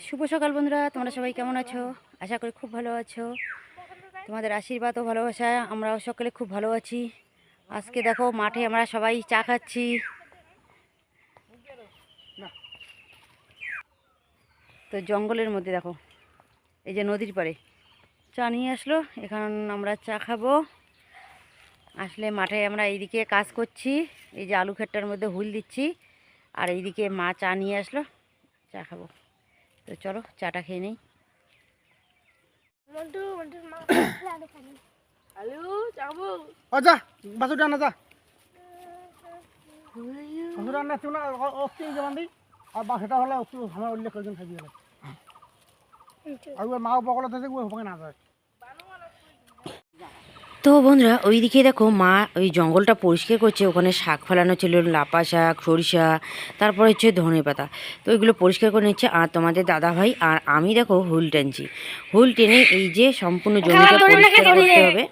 শুভ সকাল বন্ধুরা, তোমরা সবাই কেমন আছো? আশা করি খুব ভালো আছো। তোমাদের আশীর্বাদ ও ভালোবাসা আমরাও সকলে খুব ভালো আছি। আজকে দেখো মাঠে আমরা সবাই চা খাচ্ছি। তো জঙ্গলের মধ্যে দেখো এই যে নদীর পাড়ে চা নিয়ে আসলো, এখন আমরা চা খাবো। আসলে মাঠে আমরা এইদিকে কাজ করছি, এই যে আলু ক্ষেতটার মধ্যে হুল দিচ্ছি, আর এইদিকে মা চা নিয়ে আসলো, চা খাবো। তো চলো চাটা খেয়ে নেই। যা বাসুটা না যা বাসুটা না তুই না অস্তি যেমন দিই আর বাসুটা হলে তুই আমার উল্লেখ করেছেন থাকবি হলে আর মা বকলা থেকে ওখানে না যায়। তো বন্ধুরা ওইদিকে দেখো মা ওই জঙ্গলটা পরিষ্কার করছে, ওখানে শাক ফেলানো ছিল, লাপা শাক, সরিষা, তারপর হচ্ছে ধনে পাতা। তো ওইগুলো পরিষ্কার করে নিচ্ছে। আর তোমাদের দাদা ভাই আর আমি দেখো হুল টানছি। হুল টেনে এই যে সম্পূর্ণ জমিটা পরিষ্কার করতে হবে।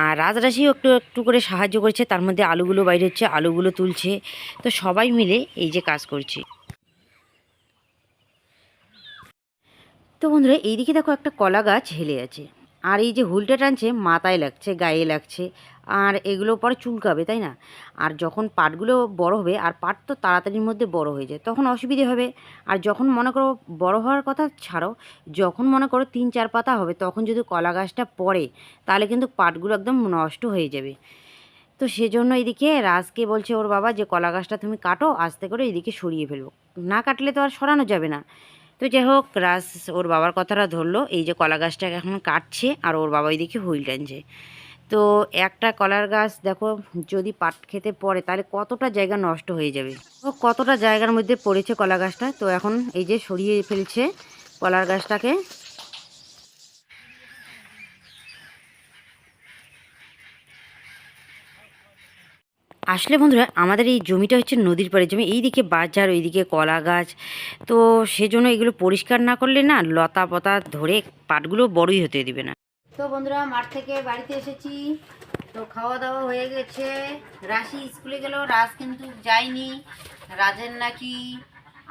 আর রাজরাশিও একটু একটু করে সাহায্য করছে, তার মধ্যে আলুগুলো বাইরে হচ্ছে, আলুগুলো তুলছে। তো সবাই মিলে এই যে কাজ করছি। তো বন্ধুরা এইদিকে দেখো একটা কলা গাছ হেলে আছে, আর এই যে হুলটা টানছে মাথায় লাগছে, গায়ে লাগছে, আর এগুলো পরে চুলকাবে, তাই না? আর যখন পাটগুলো বড় হবে, আর পাট তো তাড়াতাড়ির মধ্যে বড় হয়ে যায়, তখন অসুবিধে হবে। আর যখন মনে করো বড় হওয়ার কথা ছাড়ো, যখন মনে করো 3-4 পাতা হবে, তখন যদি কলা গাছটা পড়ে তাহলে কিন্তু পাটগুলো একদম নষ্ট হয়ে যাবে। তো সেজন্য এদিকে রাজকে বলছে ওর বাবা যে কলা গাছটা তুমি কাটো, আস্তে করে এদিকে সরিয়ে ফেলবো, না কাটলে তো আর সরানো যাবে না। তো যাই হোক রাজ ওর বাবার কথাটা ধরলো, এই যে কলা গাছটাকে এখন কাটছে, আর ওর বাবা এদিকে হুইল টানছে। তো একটা কলার গাছ দেখো যদি পাট খেতে পড়ে তাহলে কতটা জায়গা নষ্ট হয়ে যাবে। তো কতটা জায়গার মধ্যে পড়েছে কলা গাছটা, তো এখন এই যে সরিয়ে ফেলছে কলার গাছটাকে। আসলে বন্ধুরা আমাদের এই জমিটা হচ্ছে নদীর পাড়ে জমি, এইদিকে বাজার, ওইদিকে কলা গাছ। তো সেজন্য এগুলো পরিষ্কার না করলে না লতা পতা ধরে পাটগুলো বড়ই হতে দিবে না। তো বন্ধুরা মাঠ থেকে বাড়িতে এসেছি, তো খাওয়া দাওয়া হয়ে গেছে। রাশি স্কুলে গেল, রাজ কিন্তু যায়নি। রাজের নাকি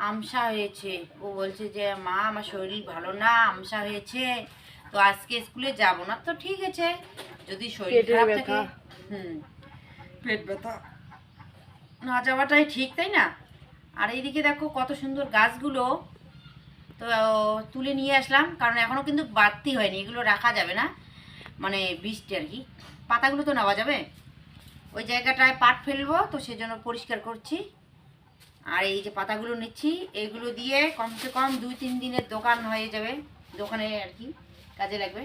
আমসা হয়েছে, ও বলছে যে মা আমার শরীর ভালো না, আমসা হয়েছে, তো আজকে স্কুলে যাব না। তো ঠিক আছে, যদি শরীর খারাপ থাকে পেট ব্যথা না যাওয়াটাই ঠিক, তাই না? আর এইদিকে দেখো কত সুন্দর গাছগুলো, তো তুলে নিয়ে আসলাম, কারণ এখনও কিন্তু বাড়তি হয়নি, এগুলো রাখা যাবে না, মানে বৃষ্টি আর কি, পাতাগুলো তো নেওয়া যাবে। ওই জায়গাটায় পাট ফেলবো, তো সেজন্য পরিষ্কার করছি। আর এই যে পাতাগুলো নিচ্ছি, এগুলো দিয়ে কমসে কম 2-3 দিনের দোকান হয়ে যাবে, দোকানে আর কি কাজে লাগবে।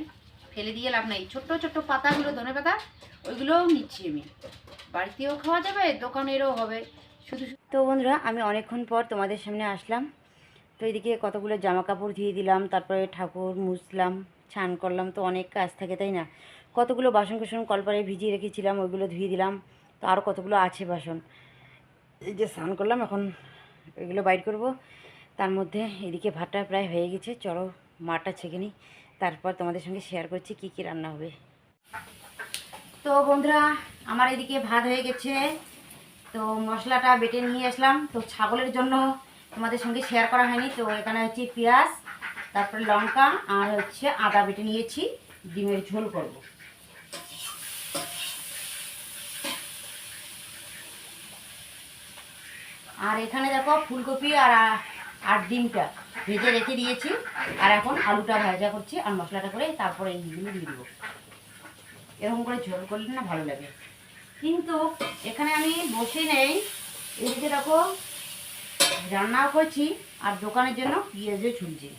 ফেলে দিয়ে লাভ নেই, ছোট্ট ছোট্ট পাতাগুলো ধনে পাতা, ওইগুলোও নিচ্ছি আমি, বাড়িতেও খাওয়া যাবে, দোকানেরও হবে। শুধু তো বন্ধুরা আমি অনেকক্ষণ পর তোমাদের সামনে আসলাম। তো এদিকে কতগুলো জামা কাপড় ধুয়ে দিলাম, তারপরে ঠাকুর মুছলাম, স্নান করলাম, তো অনেক কাজ থাকে, তাই না? কতগুলো বাসন কুসন কলপারে ভিজিয়ে রেখেছিলাম, ওইগুলো ধুয়ে দিলাম। তো আরও কতগুলো আছে বাসন, এই যে স্নান করলাম, এখন এগুলো বাইর করব। তার মধ্যে এদিকে ভাতটা প্রায় হয়ে গেছে, চলো মাটা ছেঁকে নিই, তারপর তোমাদের সঙ্গে শেয়ার করছি কি কি রান্না হবে। তো বন্ধুরা আমার এদিকে ভাত হয়ে গেছে, তো মশলাটা বেটে নিয়ে আসলাম। তো ছাগলের জন্য তোমাদের সঙ্গে শেয়ার করা হয়নি, তো এখানে হচ্ছে পেঁয়াজ, তারপরে লঙ্কা, আর হচ্ছে আদা বেটে নিয়েছি, ডিমের ঝোল করব। আর এখানে দেখো ফুলকপি আর আর ডিমটা ভেজে রেখে দিয়েছি, আর এখন আলুটা ভাজা করছি, আর মশলাটা করে তারপরে এইগুলো দিয়ে দেবো। এরকম করে ঝোল করলে না ভালো লাগে। কিন্তু এখানে আমি বসে নেই, এদিকে দেখো রান্নাও করছি, আর দোকানের জন্য পেঁয়াজও ছুলছি।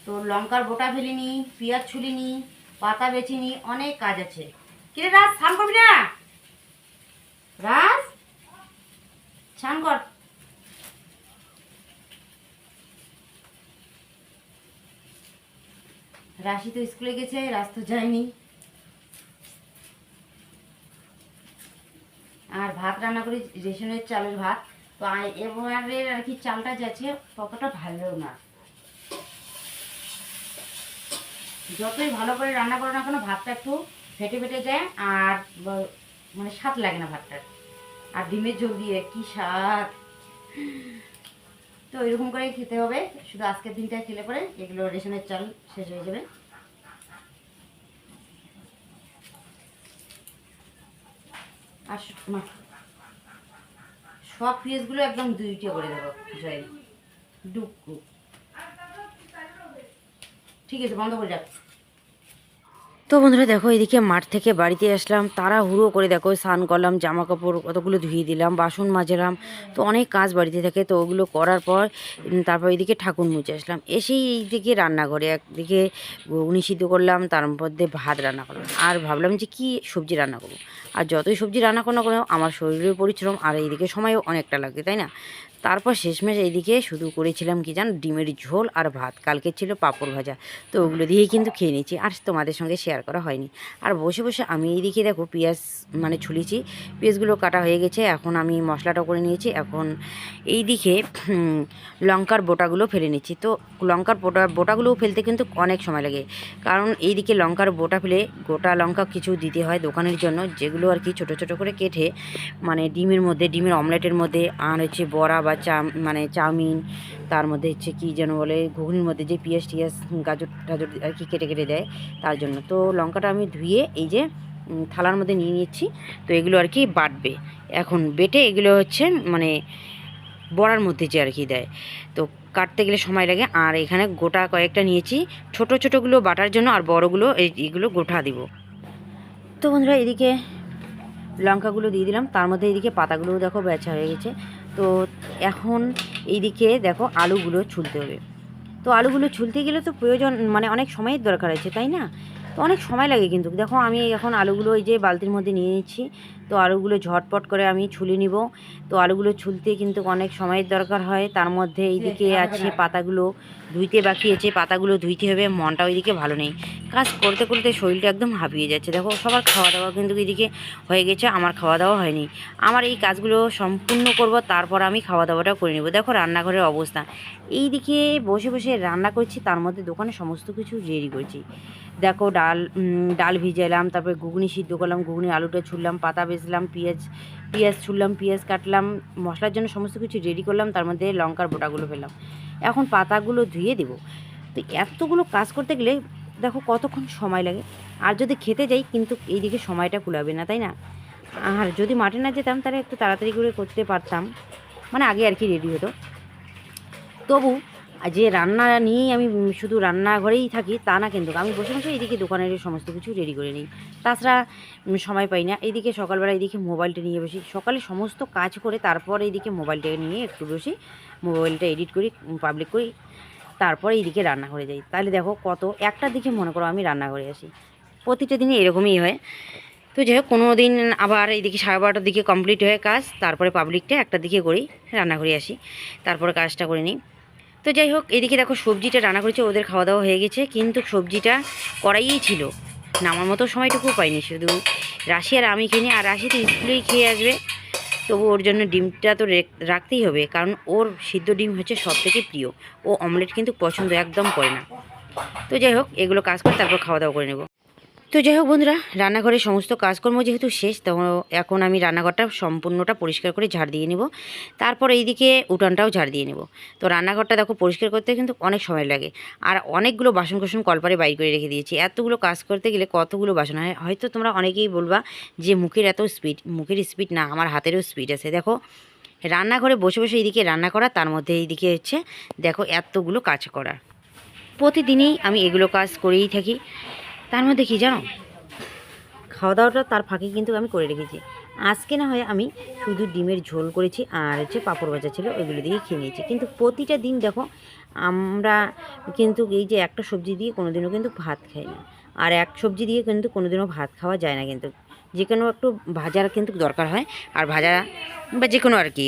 তো লঙ্কার বোটা ফেলিনি, পেঁয়াজ ছুলিনি, পাতা বেছিনি, অনেক কাজ আছে। কিরে রাজ, স্নান করবি না? রাজ স্নান কর। রাশি তো স্কুলে গেছে, রাজ তো যায়নি। আর ভাত রান্না করি রেশনের চালের ভাত, তো এবারের আর কি চালটা যাচ্ছে ততটা ভালো না। যতই ভালো করে রান্না করো না কেন, ভাতটা একটু ফেটে ফেটে যায়, আর মানে স্বাদ লাগে না ভাতটার। আর ডিমের ঝোল দিয়ে কি স্বাদ, তো এরকম করে খেতে হবে, শুধু আজকের দিনটা খেলে পরে এগুলো রেশনের চাল শেষ হয়ে যাবে। আর সব পিসগুলো একদম দুইটা করে দেবো জয় ডুকু। ঠিক আছে, বন্ধ করে রাখ। তো বন্ধুরা দেখো, এদিকে মাঠ থেকে বাড়িতে আসলাম, তাড়াহুড়ো করে দেখো স্নান করলাম, জামা কাপড় কতগুলো ধুয়ে দিলাম, বাসন মাজলাম। তো অনেক কাজ বাড়িতে থাকে, তো ওগুলো করার পর তারপর এদিকে ঠাকুর মুছে আসলাম। এসেই এইদিকে রান্নাঘরে একদিকে ঘুগনি সিদ্ধ করলাম, তার মধ্যে ভাত রান্না করলাম। আর ভাবলাম যে কি সবজি রান্না করবো। আর যতই সবজি রান্না করো না কেন আমার শরীরের পরিশ্রম, আর এইদিকে সময়ও অনেকটা লাগবে, তাই না? তারপর শেষমেশ এইদিকে শুধু করেছিলাম কি জান, ডিমের ঝোল আর ভাত। কালকে ছিল পাঁপড় ভাজা, তো ওগুলো দিয়েই কিন্তু খেয়ে নিয়েছি, আর তোমাদের সঙ্গে শেয়ার করা হয়নি। আর বসে বসে আমি এইদিকে দেখো পেঁয়াজ মানে ছুলেছি, পেঁয়াজগুলো কাটা হয়ে গেছে। এখন আমি মশলাটা করে নিয়েছি। এখন এইদিকে লঙ্কার বোটাগুলো ফেলে নিচ্ছি। তো লঙ্কার বোটাগুলোও ফেলতে কিন্তু অনেক সময় লাগে, কারণ এইদিকে লঙ্কার বোটা ফেলে গোটা লঙ্কা কিছু দিতে হয় দোকানের জন্য, যেগুলো আর কি ছোটো ছোটো করে কেটে মানে ডিমের মধ্যে, ডিমের অমলেটের মধ্যে, আর হচ্ছে বড়া বা মানে চাউমিন, তার মধ্যে হচ্ছে কী যেন বলে ঘুগনির মধ্যে যে পেঁয়াজ টিয়াজ গাজর টাজর আর কি কেটে কেটে দেয়, তার জন্য। তো লঙ্কাটা আমি ধুয়ে এই যে থালার মধ্যে নিয়ে নিচ্ছি। তো এগুলো আর কি বাটবে, এখন বেটে এগুলো হচ্ছে মানে বড়ার মধ্যে যে আর কি দেয়, তো কাটতে গেলে সময় লাগে। আর এখানে গোটা কয়েকটা নিয়েছি, ছোট ছোটোগুলো বাটার জন্য, আর বড়গুলো এইগুলো গোটা দিব। তো বন্ধুরা এদিকে লঙ্কাগুলো দিয়ে দিলাম, তার মধ্যে এইদিকে পাতাগুলোও দেখো বেচা হয়ে গেছে। তো এখন এইদিকে দেখো আলুগুলো ছুলতে হবে। তো আলুগুলো ছুলতে গেলে তো প্রয়োজন মানে অনেক সময়ের দরকার আছে, তাই না? তো অনেক সময় লাগে কিন্তু। দেখো আমি এখন আলুগুলো এই যে বালতির মধ্যে নিয়ে নিচ্ছি। তো আলুগুলো ঝটপট করে আমি ছুলে নিব। তো আলুগুলো ছুলতে কিন্তু অনেক সময়ের দরকার হয়। তার মধ্যে এইদিকে আছে পাতাগুলো ধুইতে বাকি আছে, পাতাগুলো ধুইতে হবে। মনটা ওইদিকে ভালো নেই, কাজ করতে করতে শরীরটা একদম হাঁপিয়ে যাচ্ছে। দেখো সবার খাওয়া দাওয়া কিন্তু এদিকে হয়ে গেছে, আমার খাওয়া দাওয়া হয়নি। আমার এই কাজগুলো সম্পূর্ণ করব, তারপর আমি খাওয়া দাওয়াটা করে নেব। দেখো রান্নাঘরের অবস্থা, এইদিকে বসে বসে রান্না করছি, তার মধ্যে দোকানে সমস্ত কিছু রেডি করছি। দেখো ডাল ভিজালাম, তারপরে ঘুগনি সিদ্ধ করলাম, ঘুগনি আলুটা ছুললাম, পাতা বেচলাম, পেঁয়াজ ছুললাম, পেঁয়াজ কাটলাম, মশলার জন্য সমস্ত কিছু রেডি করলাম, তার মধ্যে লঙ্কার বোটাগুলো ফেললাম। এখন পাতাগুলো ধুয়ে দেব। তো এতগুলো কাজ করতে গেলে দেখো কতক্ষণ সময় লাগে। আর যদি খেতে যাই কিন্তু এইদিকে সময়টা কুলাবে না, তাই না? আর যদি মাঠে না যেতাম তাহলে একটু তাড়াতাড়ি করে করতে পারতাম, মানে আগে আর কি রেডি হতো। তবু যে রান্না নিয়েই আমি শুধু রান্নাঘরেই থাকি তা না, কিন্তু আমি বসে বসে এইদিকে দোকানের সমস্ত কিছু রেডি করে নিই। তাছাড়া সময় পাই না। এইদিকে সকালবেলা এইদিকে মোবাইলটা নিয়ে বসি, সকালে সমস্ত কাজ করে তারপর এইদিকে মোবাইলটাকে নিয়ে একটু বসি, মোবাইলটা এডিট করি, পাবলিক করি, তারপরে এইদিকে রান্নাঘরে যাই। তাহলে দেখো কত একটার দিকে মনে করো আমি রান্নাঘরে আসি। প্রতিটা দিনে এরকমই হয়। তো যাই হোক, কোনো দিন আবার এইদিকে 12:30টার দিকে কমপ্লিট হয়ে কাজ, তারপরে পাবলিকটা একটার দিকে করি, রান্নাঘরে আসি, তারপরে কাজটা করে নিই। তো যাই হোক, এদিকে দেখো সবজিটা রান্না করেছে, ওদের খাওয়া দাওয়া হয়ে গেছে, কিন্তু সবজিটা কড়াইয়েই ছিল, নামার মতো সময়টুকু পাইনি। শুধু রাশি আর আমি খেয়ে নিই, আর রাশি তো স্কুলেই খেয়ে আসবে। তবু ওর জন্য ডিমটা তো রাখতেই হবে, কারণ ওর সিদ্ধ ডিম হচ্ছে সব থেকে প্রিয়। ও অমলেট কিন্তু পছন্দ একদম করে না। তো যাই হোক, এগুলো কাজ করে তারপর খাওয়া দাওয়া করে নেব। তো যাই হোক বন্ধুরা, রান্নাঘরের সমস্ত কাজকর্ম যেহেতু শেষ, তো এখন আমি রান্নাঘরটা সম্পূর্ণটা পরিষ্কার করে ঝাড় দিয়ে নেব। তারপর এইদিকে উঠানটাও ঝাড় দিয়ে নেব। তো রান্নাঘরটা দেখো পরিষ্কার করতে কিন্তু অনেক সময় লাগে। আর অনেকগুলো বাসন কোসন কলপারে বাইর করে রেখে দিয়েছি। এতগুলো কাজ করতে গেলে কতগুলো বাসন হয়, হয়তো তোমরা অনেকেই বলবা যে মুখের এত স্পিড। মুখের স্পিড না, আমার হাতেরও স্পিড আছে। দেখো রান্নাঘরে বসে বসে এইদিকে রান্না করা, তার মধ্যে এইদিকে হচ্ছে দেখো এতগুলো কাজ করা। প্রতিদিনই আমি এগুলো কাজ করেই থাকি। তার মধ্যে কি জানো, খাওয়া দাওয়াটা তার ফাঁকে কিন্তু আমি করে রেখেছি। আজকে না হয় আমি শুধু ডিমের ঝোল করেছি, আর হচ্ছে পাঁপড় ভাজা ছিল, ওইগুলো দিয়ে খেয়ে নিয়েছি। কিন্তু প্রতিটা দিন দেখো আমরা কিন্তু এই যে একটা সবজি দিয়ে কোনোদিনও কিন্তু ভাত খাই না, আর এক সবজি দিয়ে কিন্তু কোনোদিনও ভাত খাওয়া যায় না। কিন্তু যে কোনো একটু ভাজার কিন্তু দরকার হয়, আর ভাজা বা যে কোনো আর কি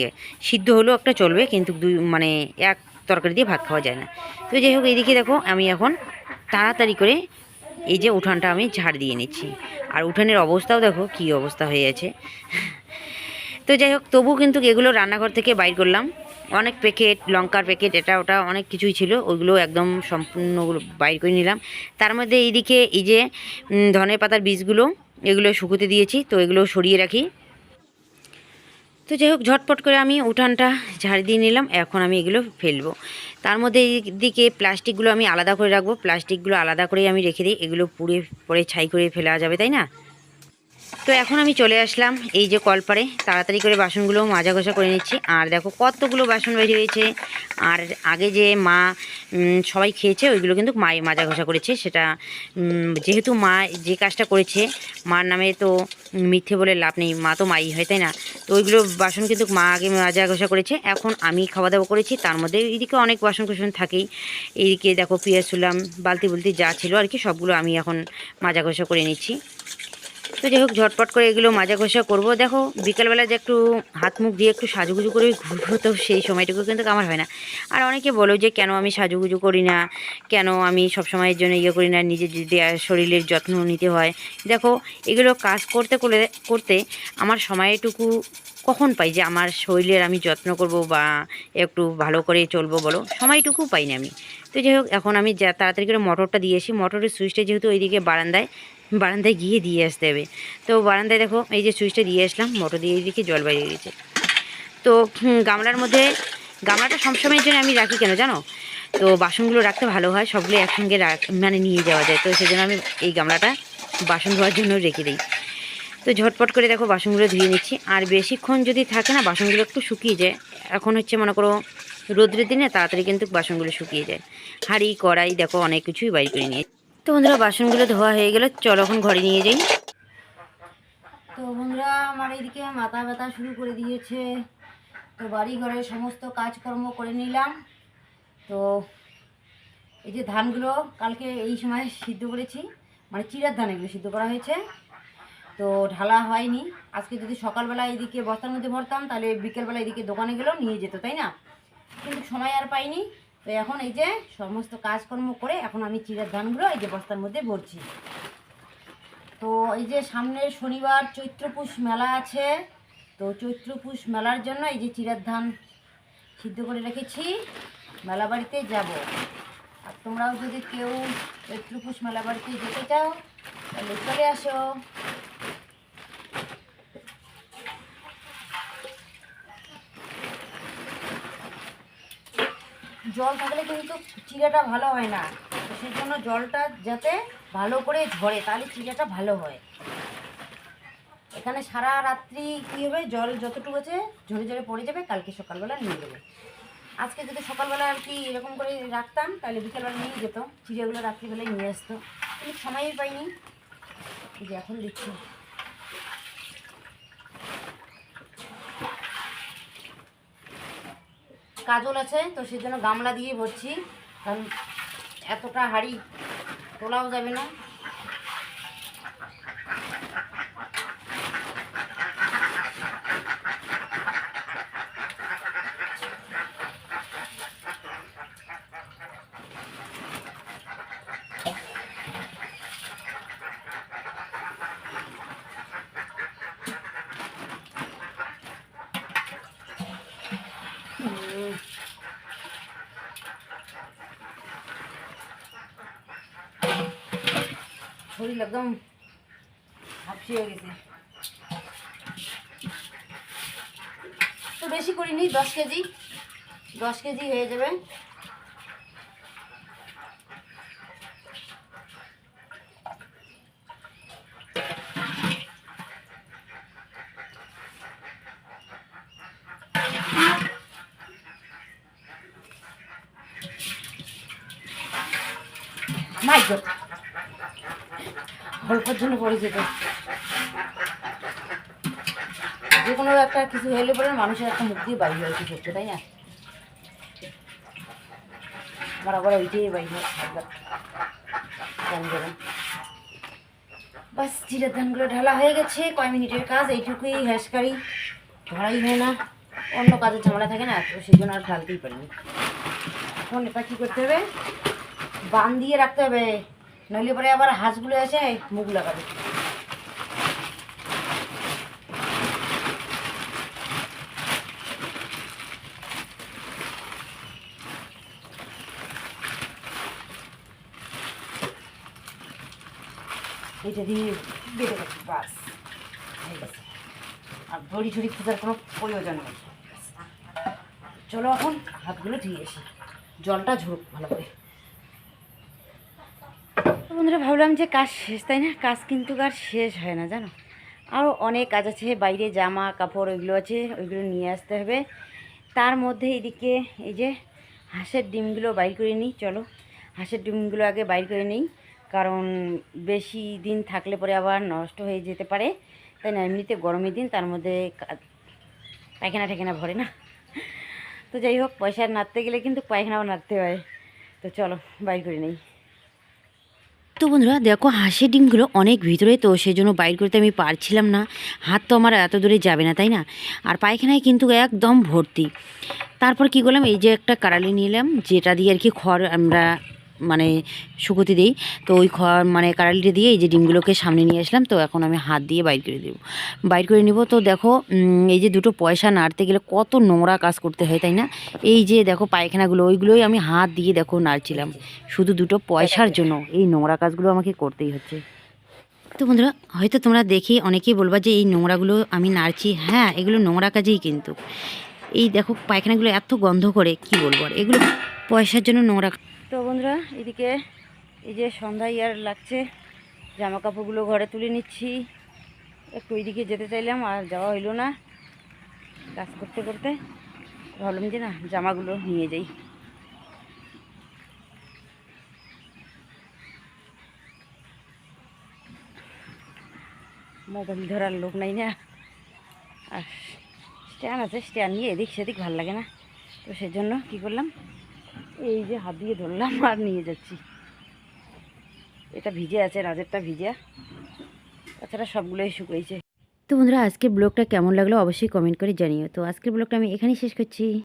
সিদ্ধ হলেও একটা চলবে, কিন্তু মানে এক তরকারি দিয়ে ভাত খাওয়া যায় না। তো যাই হোক, এইদিকে দেখো আমি এখন তাড়াতাড়ি করে এই যে উঠানটা আমি ঝাড় দিয়ে নিচ্ছি। আর উঠানের অবস্থাও দেখো কি অবস্থা হয়ে আছে। তো যাই হোক, তবু কিন্তু এগুলো রান্নাঘর থেকে বাইর করলাম। অনেক প্যাকেট, লঙ্কার প্যাকেট, এটা ওটা অনেক কিছুই ছিল, ওইগুলো একদম সম্পূর্ণগুলো বাইর করে নিলাম। তার মধ্যে এইদিকে এই যে ধনে পাতার বীজগুলো, এগুলো শুকোতে দিয়েছি, তো এগুলো সরিয়ে রাখি। তো যাই হোক ঝটপট করে আমি উঠানটা ঝাড় দিয়ে নিলাম। এখন আমি এগুলো ফেলবো। তার মধ্যে এইদিকে প্লাস্টিকগুলো আমি আলাদা করে রাখবো। প্লাস্টিকগুলো আলাদা করেই আমি রেখে দিই, এগুলো পুড়ে পরে ছাই করে ফেলা যাবে, তাই না? তো এখন আমি চলে আসলাম এই যে কলপারে, তাড়াতাড়ি করে বাসনগুলো মাজা ঘষা করে নিচ্ছি। আর দেখো কতগুলো বাসন বেরিয়ে হয়েছে। আর আগে যে মা সবাই খেয়েছে ওইগুলো কিন্তু মাই মাজা ঘষা করেছে। সেটা যেহেতু মা যে কাজটা করেছে, মার নামে তো মিথ্যে বলে লাভ নেই, মা তো মাই হয়, তাই না? তো ওইগুলো বাসন কিন্তু মা আগে মাজা ঘষা করেছে। এখন আমি খাওয়া দাওয়া করেছি, তার মধ্যে এইদিকে অনেক বাসন কুসন থাকেই। এইদিকে দেখো পেঁয়াজ ছুলাম, বালতি বুলতি যা ছিল আর কি সবগুলো আমি এখন মাজা ঘষা করে নিচ্ছি। তো যাই হোক ঝটপট করে এগুলো মাজা ঘষা করবো। দেখো বিকালবেলা যে একটু হাত মুখ দিয়ে একটু সাজুগুজু করে ঘুরবো, তো সেই সময়টুকু কিন্তু আমার হয় না। আর অনেকে বলো যে কেন আমি সাজুগুজু করি না, কেন আমি সবসময়ের জন্য ইয়ে করি না, নিজের যদি শরীরের যত্ন নিতে হয়। দেখো এগুলো কাজ করতে করতে আমার সময়টুকু কখন পাই যে আমার শরীরের আমি যত্ন করব বা একটু ভালো করে চলবো, বলো? সময়টুকু পাই না আমি। তো যাই হোক এখন আমি যা তাড়াতাড়ি করে মোটরটা দিয়েছি। মোটরের সুইচটা যেহেতু ওইদিকে বারান্দায় গিয়ে দিয়ে আসতে হবে। তো বারান্দায় দেখো এই যে সুইচটা দিয়ে আসলাম, মোটর দিয়ে দিকে জল বাইরে গেছে। তো গামলার মধ্যে, গামলাটা সবসময়ের জন্য আমি রাখি কেন জানো? তো বাসনগুলো রাখতে ভালো হয়, সবগুলো একসঙ্গে মানে নিয়ে যাওয়া যায়। তো সেই জন্য আমি এই গামলাটা বাসন ধোয়ার জন্য রেখে দিই। তো ঝটপট করে দেখো বাসনগুলো ধুয়ে নিচ্ছি। আর বেশিক্ষণ যদি থাকে না বাসনগুলো একটু শুকিয়ে যায়। এখন হচ্ছে মনে করো রোদ্রের দিনে তাড়াতাড়ি কিন্তু বাসনগুলো শুকিয়ে যায়। হাঁড়ি কড়াই দেখো অনেক কিছুই বাইর করে নিয়ে। তো বন্ধুরা বাসনগুলো ধোয়া হয়ে গেলে চলো এখন ঘরে নিয়ে যাই। তো বন্ধুরা আমার এইদিকে মাথা ব্যথা শুরু করে দিয়েছে। তো বাড়ি ঘরের সমস্ত কাজকর্ম করে নিলাম। তো এই যে ধানগুলো কালকে এই সময় সিদ্ধ করেছি, মানে চিড়ার ধান এগুলো সিদ্ধ করা হয়েছে। তো ঢালা হয়নি। আজকে যদি সকালবেলা এইদিকে বস্তার মধ্যে ভরতাম তাহলে বিকেলবেলা এইদিকে দোকানে গেলেও নিয়ে যেত, তাই না? কিন্তু সময় আর পাইনি। তো এখন এই যে সমস্ত কাজকর্ম করে এখন আমি চিড়ার ধানগুলো এই যে বস্তার মধ্যে ভরছি। তো এই যে সামনের শনিবার চৈত্রপুষ মেলা আছে। তো চৈত্রপুষ মেলার জন্য এই যে চিড়ার ধান সিদ্ধ করে রেখেছি, মেলা বাড়িতে যাব। আর তোমরাও যদি কেউ চৈত্রপুষ মেলা বাড়িতে যেতে চাও তাহলে চলে আসো। জল থাকলে কিন্তু চিড়াটা ভালো হয় না, তো সেই জন্য জলটা যাতে ভালো করে ঝরে তাহলে চিড়াটা ভালো হয়। এখানে সারা রাত্রি কী হবে, জল যতটুকু আছে ঝরে ঝরে পড়ে যাবে, কালকে সকালবেলা নিয়ে যাবে। আজকে যদি সকালবেলা আর কি এরকম করে রাখতাম তাহলে বিকেলবেলা নিয়ে যেত, চিড়িয়াগুলো রাত্রিবেলায় নিয়ে আসতো, কিন্তু সময়ই পাইনি। এই যে এখন দিচ্ছি। কাজল আছে তো সেই জন্য গামলা দিয়ে ভরছি, কারণ এতটা হাঁড়ি তোলাও যাবে না। শরীর একদম হাঁপসি হয়ে গেছে। তো বেশি করিনি, 10 কেজি হয়ে যাবে। মাই গড, অল্পের জন্য পড়ে যেত। যে কোনো একটা কিছু হলে পরে মানুষের একটা মুখ দিয়ে বাইরে হয় কিছু হচ্ছে, তাই না? আমার আবার ওইটাই বাইরে ধান দেবেন। বাস জিরের ধানগুলো ঢালা হয়ে গেছে, কয় মিনিটের কাজ, এইটুকুই। হ্যাঁসকারি ঢালাই হয় না, অন্য কাজের ঝামেলা থাকে না, তো সেই জন্য আর ঢালতেই পারিনি। এখন এটা কী করতে হবে, বান দিয়ে রাখতে হবে, নইলে পরে আবার হাঁসগুলো এসে মুখ লাগাবে। এটা দিয়ে বেঁধে গেছি, বাস হয়ে গেছে। আর আর দড়ি ঝড়ি খোঁজার কোনো প্রয়োজন নেই। চলো এখন হাতগুলো ধুয়ে আসি, জলটা ঝরুক ভালো করে। তো বন্ধুরা ভাবলাম যে কাজ শেষ, তাই না? কাজ কিন্তু আর শেষ হয় না, জানো। আরও অনেক কাজ আছে, বাইরে জামা কাপড় ওইগুলো আছে, ওইগুলো নিয়ে আসতে হবে। তার মধ্যে এদিকে এই যে হাঁসের ডিমগুলো বাইর করে নিই। চলো হাঁসের ডিমগুলো আগে বাইর করে নিই, কারণ বেশি দিন থাকলে পরে আবার নষ্ট হয়ে যেতে পারে, তাই না? এমনিতে গরমের দিন, তার মধ্যে পায়খানা ঠেখানা ভরে না। তো যাই হোক, পয়সা নাড়তে গেলে কিন্তু পায়খানাও নাড়তে হয়। তো চলো বাইর করে নিই। তো বন্ধুরা দেখো, হাঁসের ডিমগুলো অনেক ভিতরে, তো সেই জন্য বাইর করতে আমি পারছিলাম না। হাত তো আমার এত দূরে যাবে না, তাই না? আর পায়খানায় কিন্তু একদম ভর্তি। তারপর কি করলাম, এই যে একটা কারালি নিলাম, যেটা দিয়ে আর কি খড় আমরা মানে শুকোতে দিই। তো ওই খড় মানে কারালিটা দিয়ে এই যে ডিমগুলোকে সামনে নিয়ে আসলাম। তো এখন আমি হাত দিয়ে বাইর করে দেবো, বাইর করে নিব। তো দেখো এই যে দুটো পয়সা নাড়তে গেলে কত নোংরা কাজ করতে হয়, তাই না? এই যে দেখো পায়খানাগুলো, ওইগুলোই আমি হাত দিয়ে দেখো নাড়ছিলাম, শুধু দুটো পয়সার জন্য এই নোংরা কাজগুলো আমাকে করতেই হচ্ছে। তো বন্ধুরা হয়তো তোমরা দেখে অনেকেই বলবা যে এই নোংরাগুলো আমি নাড়ছি। হ্যাঁ, এগুলো নোংরা কাজেই, কিন্তু এই দেখো পায়খানাগুলো এত গন্ধ করে, কি বলবো আর, এগুলো পয়সার জন্য নোংরা। তো বন্ধুরা এদিকে এই যে সন্ধ্যা ইয়ার লাগছে, জামা কাপড়গুলো ঘরে তুলে নিচ্ছি। একটু ওইদিকে যেতে চাইলাম, আর যাওয়া হইলো না। কাজ করতে করতে ভাবলাম যে না, জামাগুলো নিয়ে যাই। মোবাইল ধরার লোক নাই না, আর স্ট্যান্ড আছে, স্ট্যান্ড নিয়ে এদিক সেদিক ভালো লাগে না। তো সেজন্য কী করলাম, এই যে হাত দিয়ে ধরলাম আর নিয়ে যাচ্ছি। এটা ভিজে আছে, রাজেরটা ভিজে, তাছাড়া সবগুলোই শুকিয়েছে। তো বন্ধুরা আজকের ব্লগটা কেমন লাগলো অবশ্যই কমেন্ট করে জানিও। তো আজকের ব্লগটা আমি এখানেই শেষ করছি।